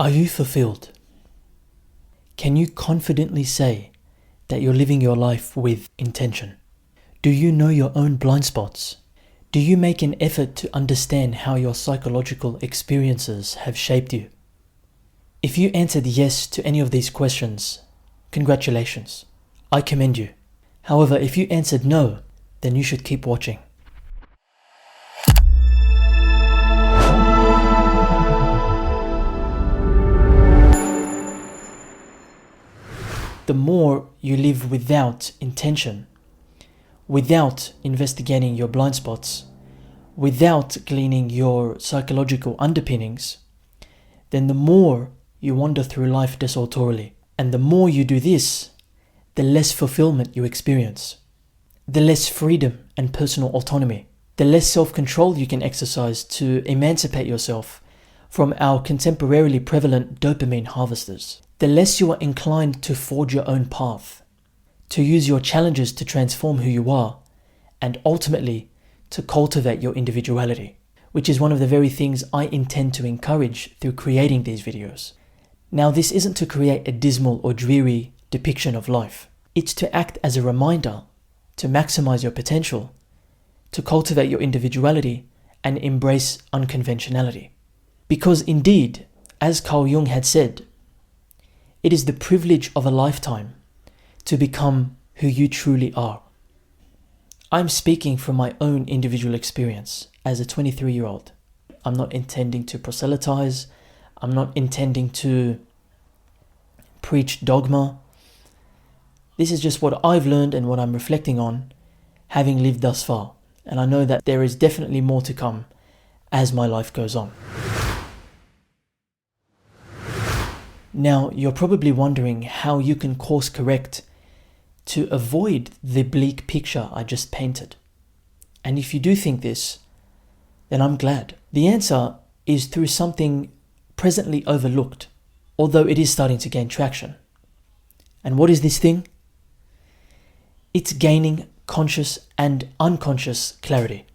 Are you fulfilled? Can you confidently say that you're living your life with intention? Do you know your own blind spots? Do you make an effort to understand how your psychological experiences have shaped you? If you answered yes to any of these questions, congratulations, I commend you. However, if you answered no, then you should keep watching. The more you live without intention, without investigating your blind spots, without gleaning your psychological underpinnings, then the more you wander through life disorderly. And the more you do this, the less fulfillment you experience, the less freedom and personal autonomy, the less self-control you can exercise to emancipate yourself from our contemporarily prevalent dopamine harvesters, the less you are inclined to forge your own path, to use your challenges to transform who you are, and ultimately to cultivate your individuality, which is one of the very things I intend to encourage through creating these videos. Now, this isn't to create a dismal or dreary depiction of life. It's to act as a reminder to maximize your potential, to cultivate your individuality, and embrace unconventionality. Because indeed, as Carl Jung had said, it is the privilege of a lifetime to become who you truly are. I'm speaking from my own individual experience as a 23-year-old. I'm not intending to proselytize. I'm not intending to preach dogma. This is just what I've learned and what I'm reflecting on, having lived thus far. And I know that there is definitely more to come as my life goes on. Now, you're probably wondering how you can course correct to avoid the bleak picture I just painted. And if you do think this, then I'm glad. The answer is through something presently overlooked, although it is starting to gain traction. And what is this thing? It's gaining conscious and unconscious clarity.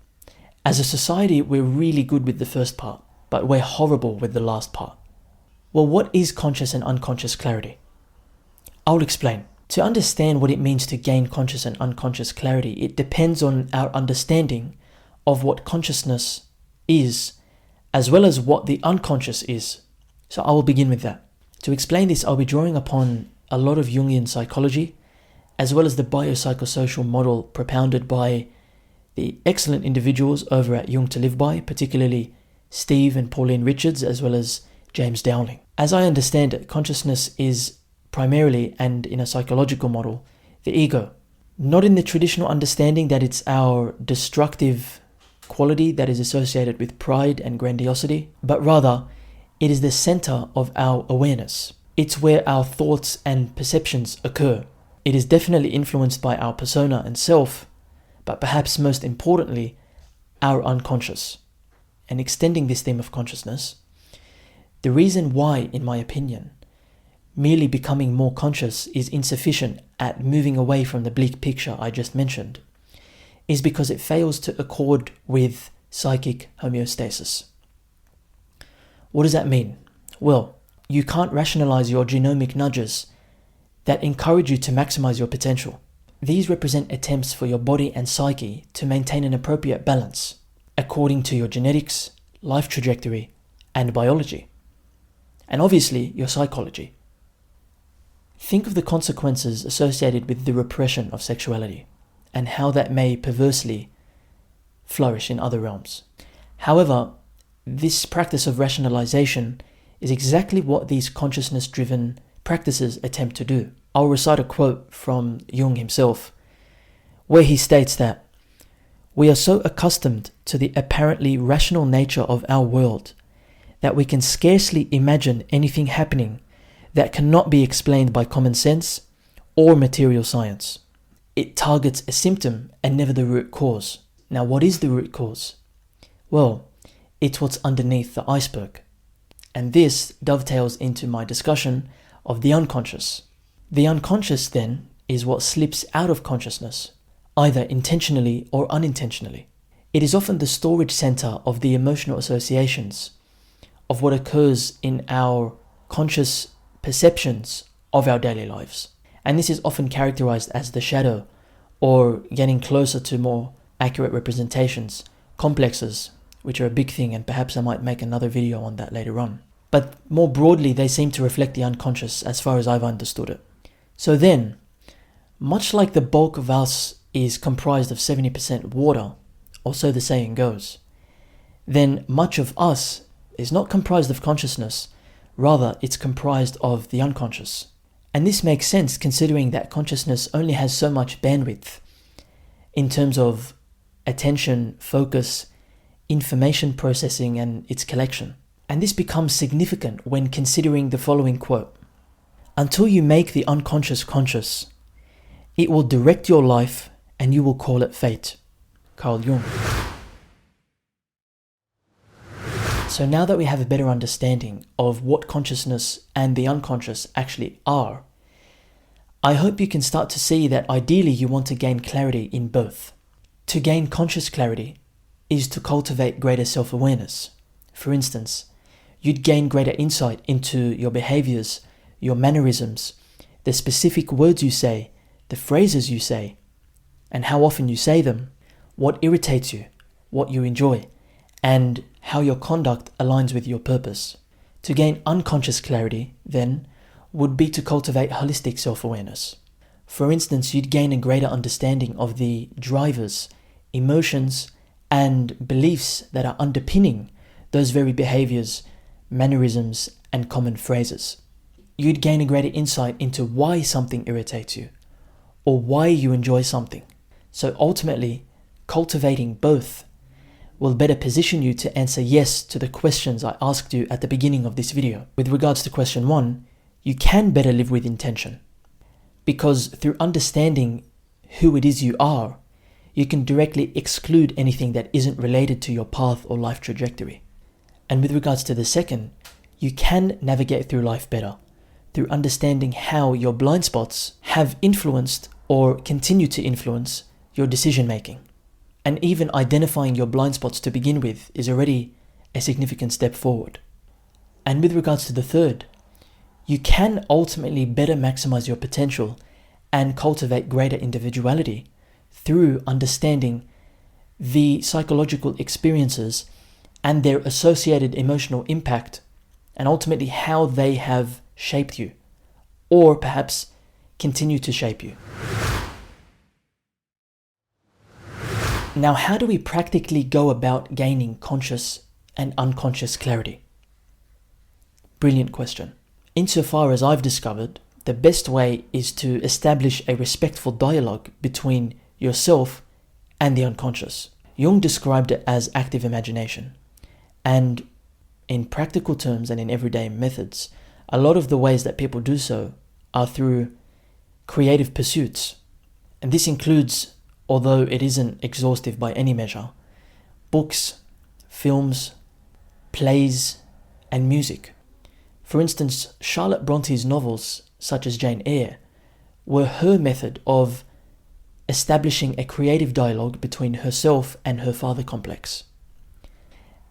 As a society, we're really good with the first part, but we're horrible with the last part. Well, what is conscious and unconscious clarity? I'll explain. To understand what it means to gain conscious and unconscious clarity, it depends on our understanding of what consciousness is, as well as what the unconscious is. So I will begin with that. To explain this, I'll be drawing upon a lot of Jungian psychology, as well as the biopsychosocial model propounded by the excellent individuals over at Jung to Live By, particularly Steve and Pauline Richards, as well as James Dowling. As I understand it, consciousness is primarily, and in a psychological model, the ego. Not in the traditional understanding that it's our destructive quality that is associated with pride and grandiosity, but rather it is the center of our awareness. It's where our thoughts and perceptions occur. It is definitely influenced by our persona and self, but perhaps most importantly, our unconscious. And extending this theme of consciousness, the reason why, in my opinion, merely becoming more conscious is insufficient at moving away from the bleak picture I just mentioned is because it fails to accord with psychic homeostasis. What does that mean? Well, you can't rationalize your genomic nudges that encourage you to maximize your potential. These represent attempts for your body and psyche to maintain an appropriate balance according to your genetics, life trajectory, and biology. And obviously, your psychology. Think of the consequences associated with the repression of sexuality and how that may perversely flourish in other realms. However, this practice of rationalization is exactly what these consciousness-driven practices attempt to do. I'll recite a quote from Jung himself, where he states that we are so accustomed to the apparently rational nature of our world that we can scarcely imagine anything happening that cannot be explained by common sense or material science. It targets a symptom and never the root cause. Now, what is the root cause? Well, it's what's underneath the iceberg. And this dovetails into my discussion of the unconscious. The unconscious, then, is what slips out of consciousness, either intentionally or unintentionally. It is often the storage center of the emotional associations of what occurs in our conscious perceptions of our daily lives. And this is often characterized as the shadow, or getting closer to more accurate representations, complexes, which are a big thing, and perhaps I might make another video on that later on. But more broadly, they seem to reflect the unconscious as far as I've understood it. So then, much like the bulk of us is comprised of 70% water, or so the saying goes, then much of us is not comprised of consciousness, rather it's comprised of the unconscious. And this makes sense considering that consciousness only has so much bandwidth in terms of attention, focus, information processing, and its collection. And this becomes significant when considering the following quote: "Until you make the unconscious conscious, it will direct your life and you will call it fate." Carl Jung. So now that we have a better understanding of what consciousness and the unconscious actually are, I hope you can start to see that ideally you want to gain clarity in both. To gain conscious clarity is to cultivate greater self-awareness. For instance, you'd gain greater insight into your behaviors, your mannerisms, the specific words you say, the phrases you say, and how often you say them, what irritates you, what you enjoy, and how your conduct aligns with your purpose. To gain unconscious clarity, then, would be to cultivate holistic self-awareness. For instance, you'd gain a greater understanding of the drivers, emotions, and beliefs that are underpinning those very behaviors, mannerisms, and common phrases. You'd gain a greater insight into why something irritates you, or why you enjoy something. So ultimately, cultivating both will better position you to answer yes to the questions I asked you at the beginning of this video. With regards to question 1, you can better live with intention, because through understanding who it is you are, you can directly exclude anything that isn't related to your path or life trajectory. And with regards to the second, you can navigate through life better through understanding how your blind spots have influenced or continue to influence your decision making. And even identifying your blind spots to begin with is already a significant step forward. And with regards to the third, you can ultimately better maximize your potential and cultivate greater individuality through understanding the psychological experiences and their associated emotional impact, and ultimately how they have shaped you, or perhaps continue to shape you. Now, how do we practically go about gaining conscious and unconscious clarity? Brilliant question. Insofar as I've discovered, the best way is to establish a respectful dialogue between yourself and the unconscious. Jung described it as active imagination. And in practical terms and in everyday methods, a lot of the ways that people do so are through creative pursuits. And this includes, although it isn't exhaustive by any measure, books, films, plays, and music. For instance, Charlotte Bronte's novels, such as Jane Eyre, were her method of establishing a creative dialogue between herself and her father complex.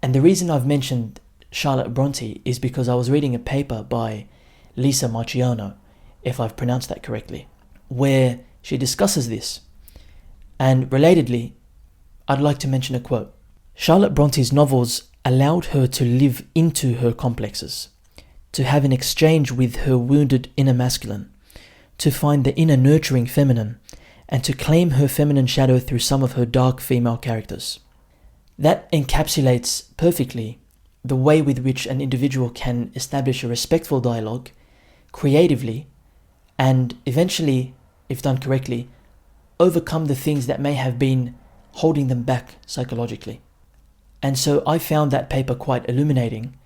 And the reason I've mentioned Charlotte Bronte is because I was reading a paper by Lisa Marchiano, if I've pronounced that correctly, where she discusses this. And relatedly, I'd like to mention a quote. Charlotte Bronte's novels allowed her to live into her complexes, to have an exchange with her wounded inner masculine, to find the inner nurturing feminine, and to claim her feminine shadow through some of her dark female characters. That encapsulates perfectly the way with which an individual can establish a respectful dialogue creatively and eventually, if done correctly, overcome the things that may have been holding them back psychologically. And so I found that paper quite illuminating.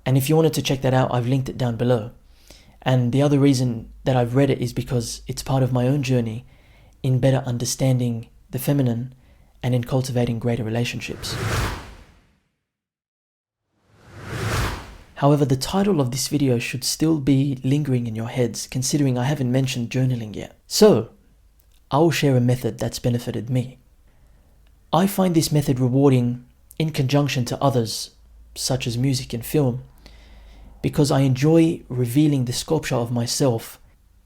And if you wanted to check that out, I've linked it down below. And the other reason that I've read it is because it's part of my own journey in better understanding the feminine and in cultivating greater relationships. However, the title of this video should still be lingering in your heads, considering I haven't mentioned journaling yet. So, I will share a method that's benefited me. I find this method rewarding in conjunction to others, such as music and film, because I enjoy revealing the sculpture of myself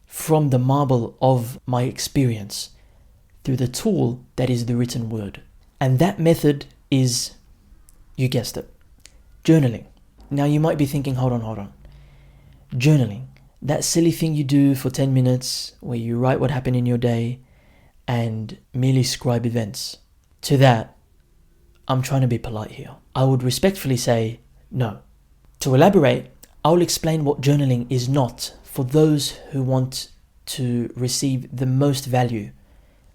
from the marble of my experience through the tool that is the written word. And that method is, you guessed it, journaling. Now you might be thinking, hold on. Journaling, that silly thing you do for 10 minutes where you write what happened in your day and merely scribe events. To that, I'm trying to be polite here. I would respectfully say no. To elaborate, I'll explain what journaling is not for those who want to receive the most value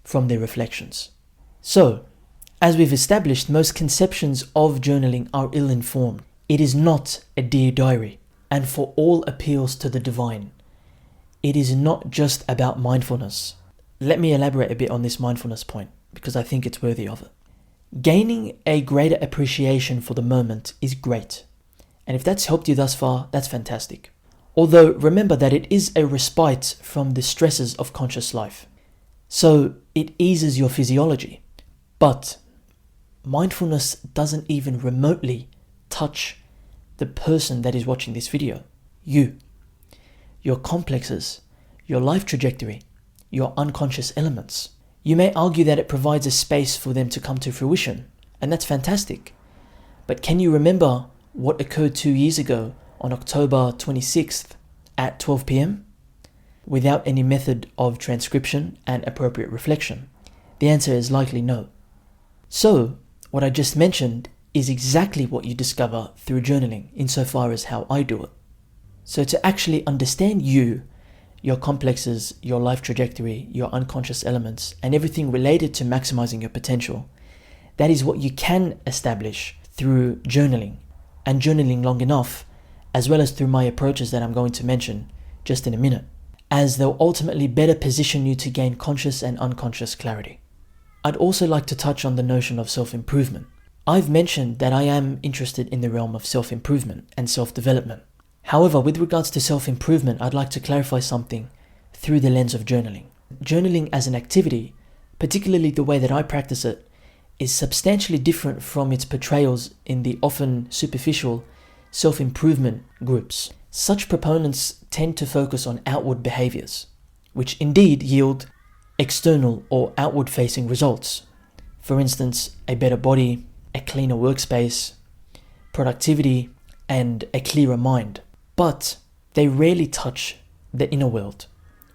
from their reflections. So, as we've established, most conceptions of journaling are ill-informed. It is not a dear diary, and for all appeals to the divine. It is not just about mindfulness. Let me elaborate a bit on this mindfulness point, because I think it's worthy of it. Gaining a greater appreciation for the moment is great. And if that's helped you thus far, that's fantastic. Although remember that it is a respite from the stresses of conscious life. So it eases your physiology. But mindfulness doesn't even remotely touch the person that is watching this video. You. Your complexes, your life trajectory, your unconscious elements. You may argue that it provides a space for them to come to fruition, and that's fantastic. But can you remember what occurred 2 years ago on October 26th at 12 p.m. without any method of transcription and appropriate reflection? The answer is likely no. So, what I just mentioned is exactly what you discover through journaling insofar as how I do it. So to actually understand you, your complexes, your life trajectory, your unconscious elements, and everything related to maximizing your potential, that is what you can establish through journaling, and journaling long enough, as well as through my approaches that I'm going to mention just in a minute, as they'll ultimately better position you to gain conscious and unconscious clarity. I'd also like to touch on the notion of self-improvement. I've mentioned that I am interested in the realm of self-improvement and self-development. However, with regards to self-improvement, I'd like to clarify something through the lens of journaling. Journaling as an activity, particularly the way that I practice it, is substantially different from its portrayals in the often superficial self-improvement groups. Such proponents tend to focus on outward behaviors, which indeed yield external or outward-facing results. For instance, a better body, a cleaner workspace, productivity, and a clearer mind. But they rarely touch the inner world,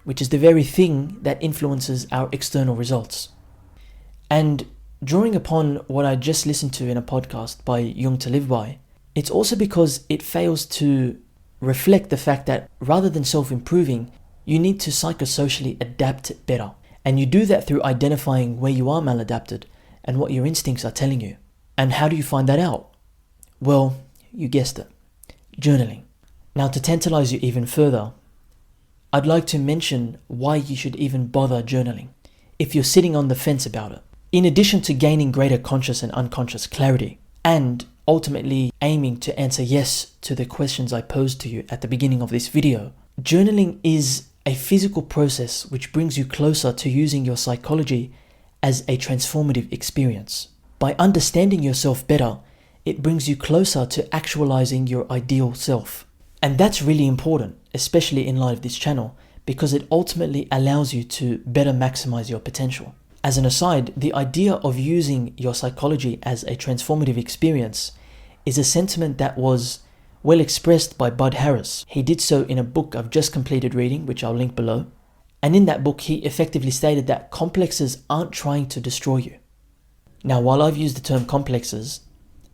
which is the very thing that influences our external results. And drawing upon what I just listened to in a podcast by Jung to Live By, it's also because it fails to reflect the fact that rather than self-improving, you need to psychosocially adapt better. And you do that through identifying where you are maladapted and what your instincts are telling you. And how do you find that out? Well, you guessed it, journaling. Now, to tantalize you even further, I'd like to mention why you should even bother journaling if you're sitting on the fence about it. In addition to gaining greater conscious and unconscious clarity, and ultimately aiming to answer yes to the questions I posed to you at the beginning of this video, journaling is a physical process which brings you closer to using your psychology as a transformative experience. By understanding yourself better, it brings you closer to actualizing your ideal self. And that's really important, especially in light of this channel, because it ultimately allows you to better maximize your potential. As an aside, the idea of using your psychology as a transformative experience is a sentiment that was well expressed by Bud Harris. He did so in a book I've just completed reading, which I'll link below. And in that book, he effectively stated that complexes aren't trying to destroy you. Now, while I've used the term complexes,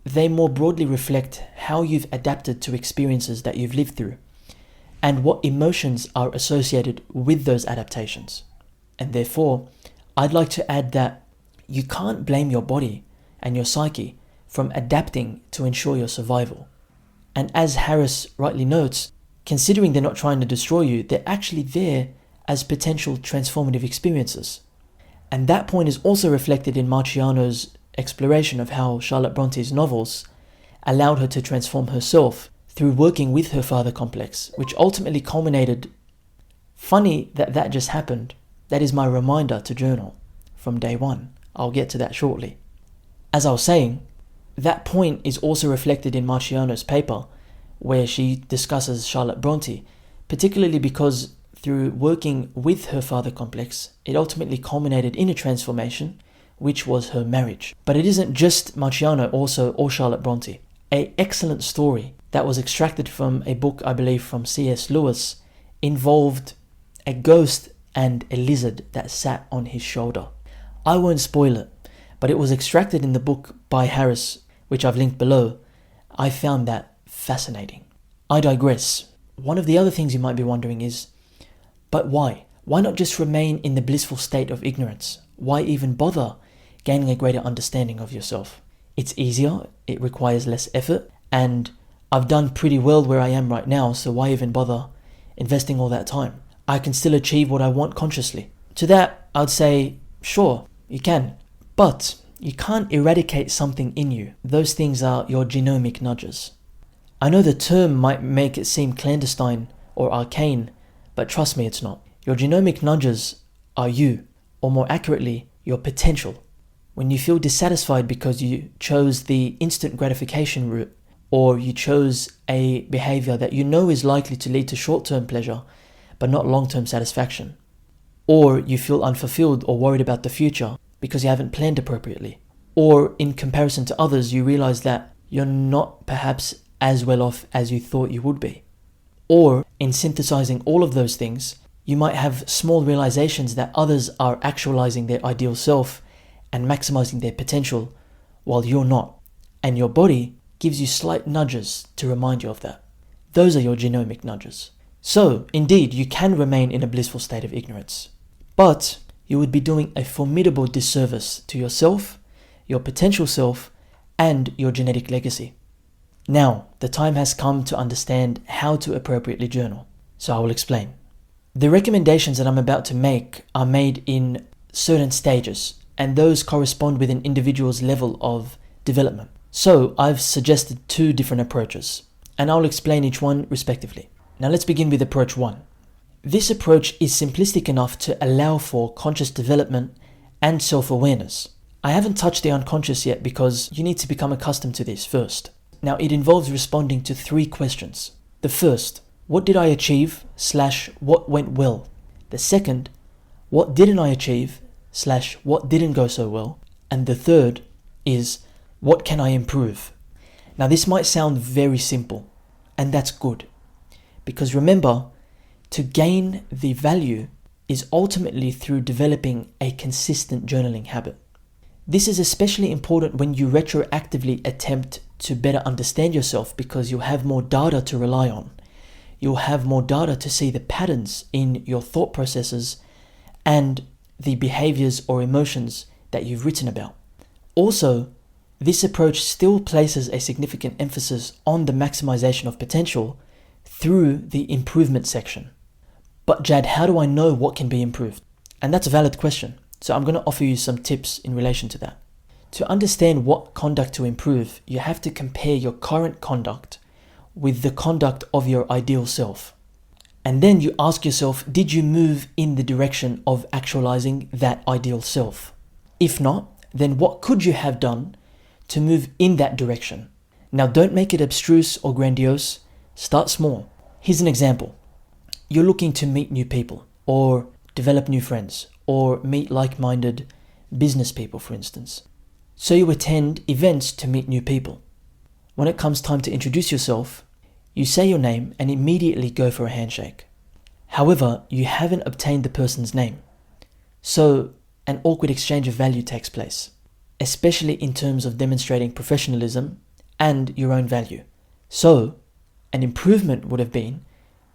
they more broadly reflect how you've adapted to experiences that you've lived through and what emotions are associated with those adaptations. And therefore, I'd like to add that you can't blame your body and your psyche from adapting to ensure your survival. And as Harris rightly notes, considering they're not trying to destroy you, they're actually there as potential transformative experiences. And that point is also reflected in Marchiano's exploration of how Charlotte Bronte's novels allowed her to transform herself through working with her father complex, which ultimately culminated. Funny that that just happened. That is my reminder to journal from day one. I'll get to that shortly. As I was saying, that point is also reflected in Marchiano's paper, where she discusses Charlotte Bronte, particularly because through working with her father complex, it ultimately culminated in a transformation, which was her marriage. But it isn't just Marchiano or Charlotte Bronte. An excellent story that was extracted from a book, I believe, from C.S. Lewis, involved a ghost and a lizard that sat on his shoulder. I won't spoil it, but it was extracted in the book by Harris, which I've linked below. I found that fascinating. I digress. One of the other things you might be wondering is, but why? Why not just remain in the blissful state of ignorance? Why even bother gaining a greater understanding of yourself? It's easier, it requires less effort, and I've done pretty well where I am right now, so why even bother investing all that time? I can still achieve what I want consciously. To that, I'd say, sure, you can. But you can't eradicate something in you. Those things are your genomic nudges. I know the term might make it seem clandestine or arcane, but trust me, it's not. Your genomic nudges are you, or more accurately, your potential. When you feel dissatisfied because you chose the instant gratification route, or you chose a behavior that you know is likely to lead to short-term pleasure, but not long-term satisfaction. Or you feel unfulfilled or worried about the future because you haven't planned appropriately. Or in comparison to others, you realize that you're not perhaps as well off as you thought you would be. Or in synthesizing all of those things, you might have small realizations that others are actualizing their ideal self and maximizing their potential while you're not. And your body gives you slight nudges to remind you of that. Those are your genomic nudges. So, indeed, you can remain in a blissful state of ignorance. But you would be doing a formidable disservice to yourself, your potential self, and your genetic legacy. Now, the time has come to understand how to appropriately journal. So I will explain. The recommendations that I'm about to make are made in certain stages, and those correspond with an individual's level of development. So I've suggested 2 different approaches, and I'll explain each one respectively. Now let's begin with approach 1. This approach is simplistic enough to allow for conscious development and self-awareness. I haven't touched the unconscious yet because you need to become accustomed to this first. Now it involves responding to 3 questions. The first, what did I achieve / what went well? The second, what didn't I achieve / what didn't go so well? And the third is, what can I improve? Now this might sound very simple, and that's good. Because remember, to gain the value is ultimately through developing a consistent journaling habit. This is especially important when you retroactively attempt to better understand yourself because you'll have more data to rely on. You'll have more data to see the patterns in your thought processes and the behaviors or emotions that you've written about. Also, this approach still places a significant emphasis on the maximization of potential through the improvement section. But Jad, how do I know what can be improved? And that's a valid question. So I'm going to offer you some tips in relation to that. To understand what conduct to improve, you have to compare your current conduct with the conduct of your ideal self. And then you ask yourself, did you move in the direction of actualizing that ideal self? If not, then what could you have done to move in that direction? Now don't make it abstruse or grandiose. Start small. Here's an example. You're looking to meet new people, or develop new friends, or meet like-minded business people, for instance. So you attend events to meet new people. When it comes time to introduce yourself, you say your name and immediately go for a handshake. However, you haven't obtained the person's name. So an awkward exchange of value takes place, especially in terms of demonstrating professionalism and your own value. So an improvement would have been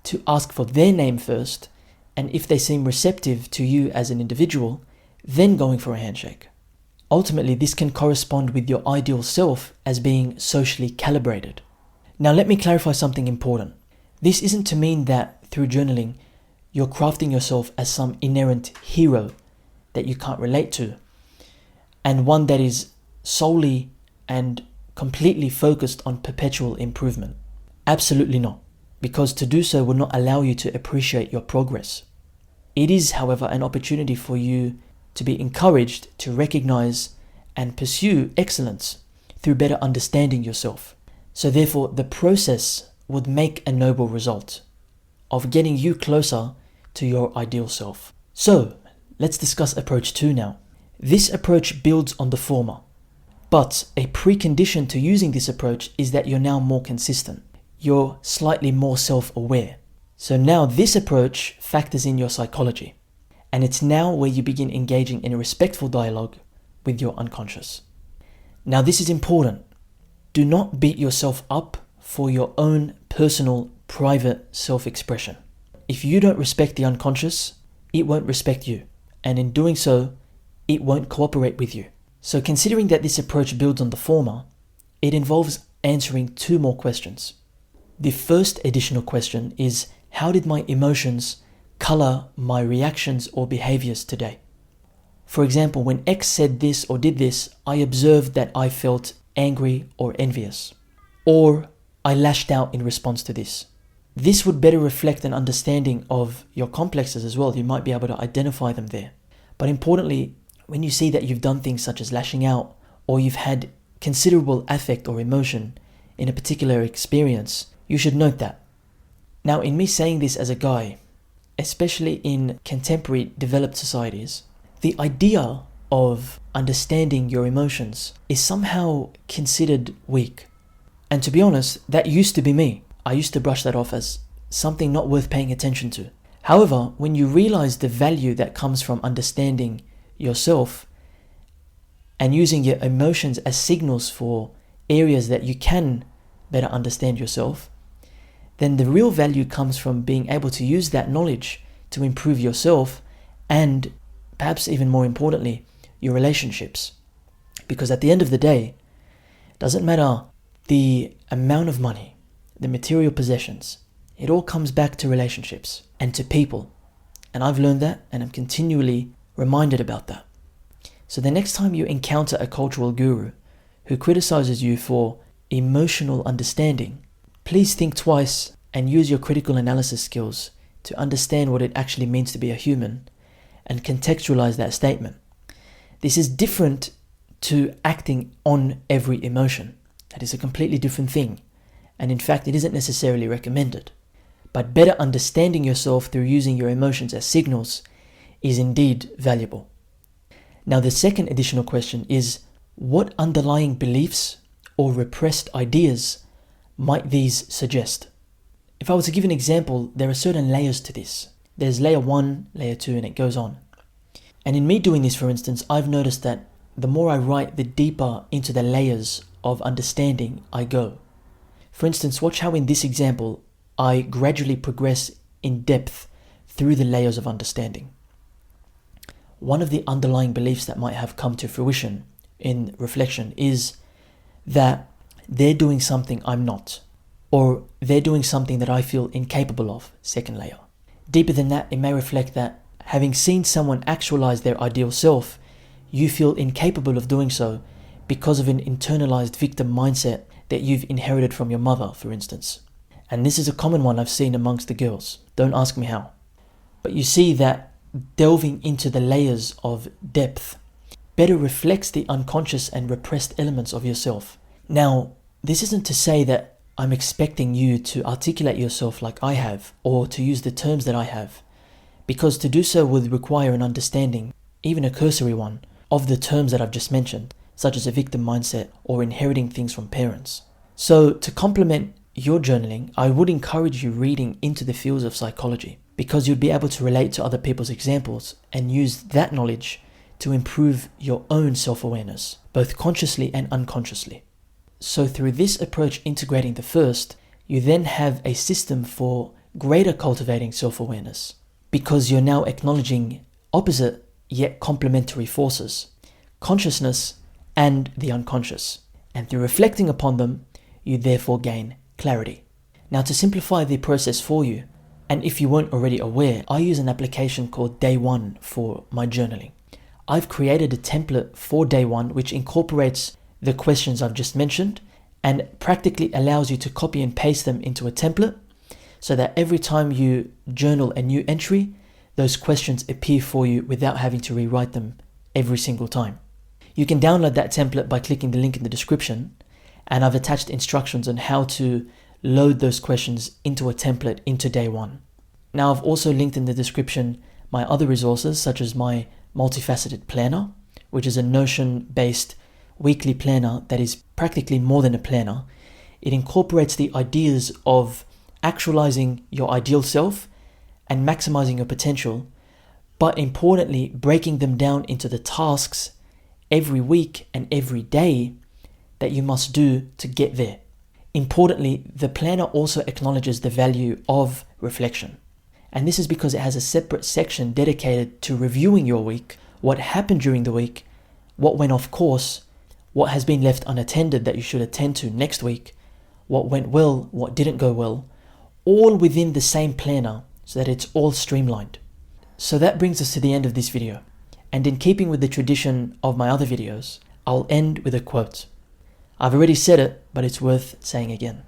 to ask for their name first, and if they seem receptive to you as an individual, then going for a handshake. Ultimately, this can correspond with your ideal self as being socially calibrated. Now let me clarify something important. This isn't to mean that through journaling, you're crafting yourself as some inerrant hero that you can't relate to, and one that is solely and completely focused on perpetual improvement. Absolutely not, because to do so will not allow you to appreciate your progress. It is, however, an opportunity for you to be encouraged to recognize and pursue excellence through better understanding yourself. So therefore, the process would make a noble result of getting you closer to your ideal self. So, let's discuss approach 2 now. This approach builds on the former, but a precondition to using this approach is that you're now more consistent. You're slightly more self-aware. So now this approach factors in your psychology, and it's now where you begin engaging in a respectful dialogue with your unconscious. Now this is important. Do not beat yourself up for your own personal, private self-expression. If you don't respect the unconscious, it won't respect you, and in doing so, it won't cooperate with you. So considering that this approach builds on the former, it involves answering 2 more questions. The first additional question is, how did my emotions color my reactions or behaviors today? For example, when X said this or did this, I observed that I felt angry or envious, or I lashed out in response to this. This would better reflect an understanding of your complexes as well. You might be able to identify them there. But importantly, when you see that you've done things such as lashing out, or you've had considerable affect or emotion in a particular experience, you should note that. Now, in me saying this as a guy, especially in contemporary developed societies, the idea of understanding your emotions is somehow considered weak. And to be honest, that used to be me. I used to brush that off as something not worth paying attention to. However, when you realize the value that comes from understanding yourself and using your emotions as signals for areas that you can better understand yourself, then the real value comes from being able to use that knowledge to improve yourself and, perhaps even more importantly, your relationships. Because at the end of the day, it doesn't matter the amount of money, the material possessions, it all comes back to relationships and to people. And I've learned that, and I'm continually reminded about that. So the next time you encounter a cultural guru who criticizes you for emotional understanding, please think twice and use your critical analysis skills to understand what it actually means to be a human and contextualize that statement. This is different to acting on every emotion. That is a completely different thing, and in fact it isn't necessarily recommended. But better understanding yourself through using your emotions as signals is indeed valuable. Now the second additional question is, what underlying beliefs or repressed ideas might these suggest? If I were to give an example, there are certain layers to this. There's layer 1, layer 2, and it goes on. And in me doing this, for instance, I've noticed that the more I write, the deeper into the layers of understanding I go. For instance, watch how in this example, I gradually progress in depth through the layers of understanding. One of the underlying beliefs that might have come to fruition in reflection is that they're doing something I'm not, or they're doing something that I feel incapable of, second layer. Deeper than that, it may reflect that having seen someone actualize their ideal self, you feel incapable of doing so because of an internalized victim mindset that you've inherited from your mother, for instance. And this is a common one I've seen amongst the girls. Don't ask me how. But you see that delving into the layers of depth better reflects the unconscious and repressed elements of yourself. Now, this isn't to say that I'm expecting you to articulate yourself like I have, or to use the terms that I have, because to do so would require an understanding, even a cursory one, of the terms that I've just mentioned, such as a victim mindset or inheriting things from parents. So to complement your journaling, I would encourage you reading into the fields of psychology, because you'd be able to relate to other people's examples and use that knowledge to improve your own self-awareness, both consciously and unconsciously. So through this approach integrating the first, you then have a system for greater cultivating self-awareness, because you're now acknowledging opposite yet complementary forces, consciousness and the unconscious. And through reflecting upon them, you therefore gain clarity. Now, to simplify the process for you, and if you weren't already aware, I use an application called Day 1 for my journaling. I've created a template for Day 1 which incorporates the questions I've just mentioned and practically allows you to copy and paste them into a template so that every time you journal a new entry, those questions appear for you without having to rewrite them every single time. You can download that template by clicking the link in the description, and I've attached instructions on how to load those questions into a template into day one. Now, I've also linked in the description my other resources, such as my Multifaceted Planner, which is a Notion-based weekly planner that is practically more than a planner. It incorporates the ideas of actualizing your ideal self and maximizing your potential, but importantly, breaking them down into the tasks every week and every day that you must do to get there. Importantly, the planner also acknowledges the value of reflection. And this is because it has a separate section dedicated to reviewing your week, what happened during the week, what went off course, what has been left unattended that you should attend to next week, what went well, what didn't go well, all within the same planner so that it's all streamlined. So that brings us to the end of this video. And in keeping with the tradition of my other videos, I'll end with a quote. I've already said it, but it's worth saying again.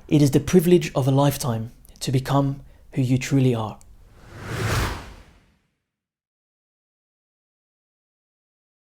It is the privilege of a lifetime to become who you truly are.